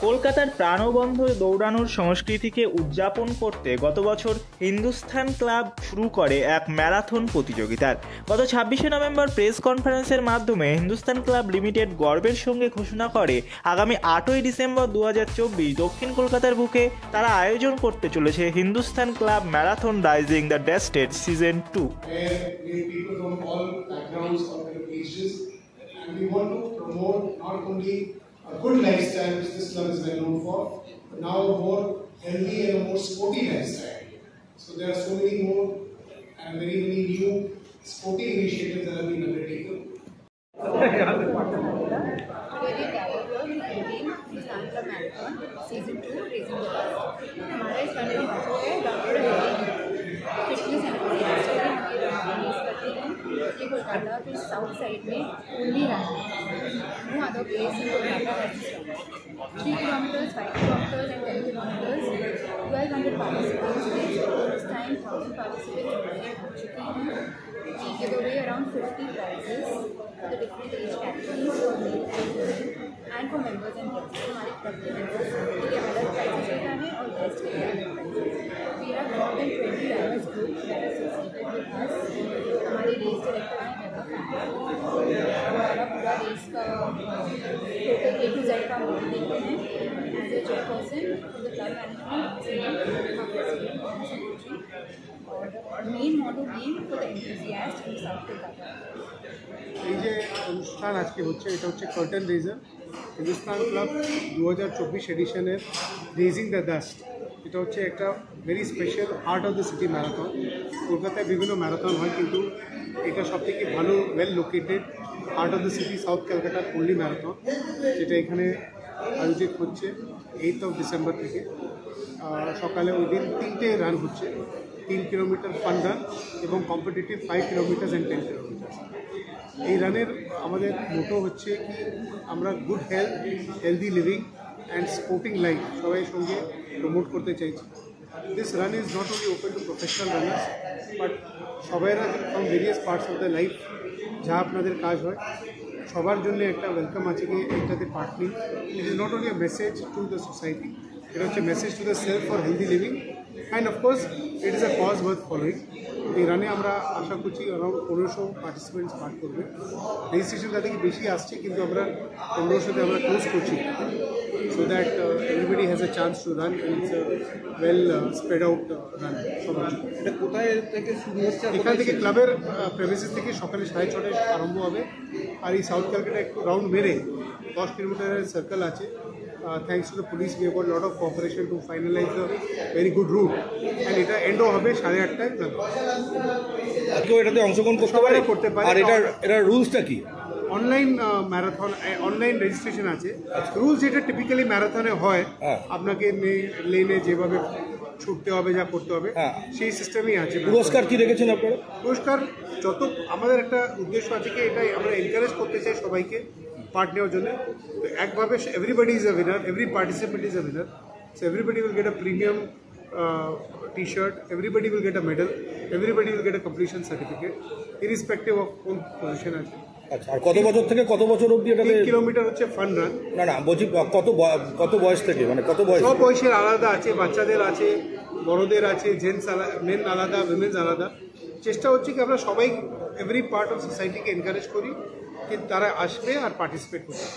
কলকাতার প্রাণবন্ধ দৌড়ানোর সংস্কৃতিকে উদযাপন করতে গত বছর হিন্দুস্তান ক্লাব শুরু করে এক ম্যারাথন প্রতিযোগিতার। গত 26শে নভেম্বর প্রেস কনফারেন্সের মাধ্যমে হিন্দুস্তান ক্লাব লিমিটেড গর্বের সঙ্গে ঘোষণা করে আগামী 8ই ডিসেম্বর 2024 দক্ষিণ কলকাতার বুকে তারা আয়োজন করতে চলেছে Hindustan club marathon rising the dust season 2। And we want to promote not only a good lifestyle, which this club is well known for, but now a more healthy and a more sporty lifestyle. So there are so many more and very many new sporty initiatives that have been undertaken. Season 2 racing हमारा इस वाले में है doctor fitness ये कोलकाता फिर south side में only run no other place in Kolkata 3 kilometers, 5 kilometers and 10 kilometers, 1200 participants this time 1000 participants हो चुकी हैं। We give away around 50 prizes for the different age categories for male and female and for members and guests। हमारे club के members के लिए अलग prizes होता है और guests के लिए अलग prizes। We have more than 20 runners group that are associated with us। हमारे रेस डायरेक्टर हैं हमारा पूरा रेस का टोटल A to Z का मॉडल देते हैं। As a chairperson for the club management और main model being for the enthusiast in south Kolkata. এই যে অনুষ্ঠান আজকে হচ্ছে এটা হচ্ছে কার্টেন রেজার হিন্দুস্তান ক্লাব 2024 এডিশনের রেজিং দ্য ডাস্ট। এটা হচ্ছে একটা very special heart of the city marathon. কলকাতায় বিভিন্ন ম্যারাথন হয় কিন্তু এটা সবথেকে ভালো well located heart of the city south ক্যালকাটার ওনলি ম্যারাথন, যেটা এখানে আয়োজিত হচ্ছে 8th of December থেকে। সকালে ওই দিন 3টে রান হচ্ছে, 3 কিলোমিটার ফান রান এবং কম্পিটিটিভ 5 কিলোমিটার অ্যান্ড 10 কিলোমিটার। এই রানের আমাদের মোটো হচ্ছে কি আমরা good healthy living and sporting life সবাই সঙ্গে প্রমোট করতে চাইছি। This run is not only open to professional runners but সবাইরা from various parts of the life যা আপনাদের কাজ হয় সবার জন্য একটা ওয়েলকাম আছে কি এটাতে পার্ট নিন। It is not only a message to the society, এটা হচ্ছে message to the self for healthy living and of course it is a cause worth following. এই রানে আমরা আশা করছি অ্যারাউন্ড 1500 পার্টিসিপেন্টস পার্ট করবে। রেজিস্ট্রেশন তাদেরকে বেশি আসছে কিন্তু আমরা 1500তে আমরা ক্লোজ করছি so that everybody has a chance to run and it's well spread out run সবার জন্য। এটা কোথায় থেকে শুরু হচ্ছে? এখান থেকে ক্লাবের প্রেমিসেস থেকে সকালে 6:30টায় আরম্ভ হবে আর এই সাউথ ক্যালকাটা একটু রাউন্ড মেরে 10 কিলোমিটারের সার্কেল আছে। Thanks to the police, we have got a lot of cooperation to finalize the very good route, and এটা এন্ডও হবে 8:30টায়। কেউ এটাতে অংশগ্রহণ করতে পারে আর এটার রুলসটা কি? অনলাইন ম্যারাথন অনলাইন রেজিস্ট্রেশন আছে। রুলস যেটা টিপিক্যালি ম্যারাথনে হয় আপনাকে লেনে যেভাবে ছুটতে হবে যা করতে হবে সেই সিস্টেমই আছে। পুরস্কার কি রেখেছেন আপনারা? পুরস্কার যত আমাদের একটা উদ্দেশ্য আছে কি এটাই আমরা এনকারেজ করতে চাই সবাইকে পার্ট নেওয়ার জন্য। তো একভাবে everybody is a winner, every participant is a winner. So everybody will get a premium T-shirt, everybody will get a medal, everybody will get a completion certificate irrespective of কোন position আছে। আচ্ছা, আর কত বছর থেকে কত বছর অবধি এটা? 3 কিলোমিটার হচ্ছে ফান রান। না বলছি কত বয়স থেকে, মানে কত বয়স? সব বয়সের আলাদা আছে, বাচ্চাদের আছে, বড়দের আছে, জেন্টস মেন আলাদা, উইমেন্স আলাদা। চেষ্টা হচ্ছে কি আমরা সবাই এভরি পার্ট অফ সোসাইটিকে এনকারেজ করি কি তারা আসবে আর পার্টিসিপেট করবে।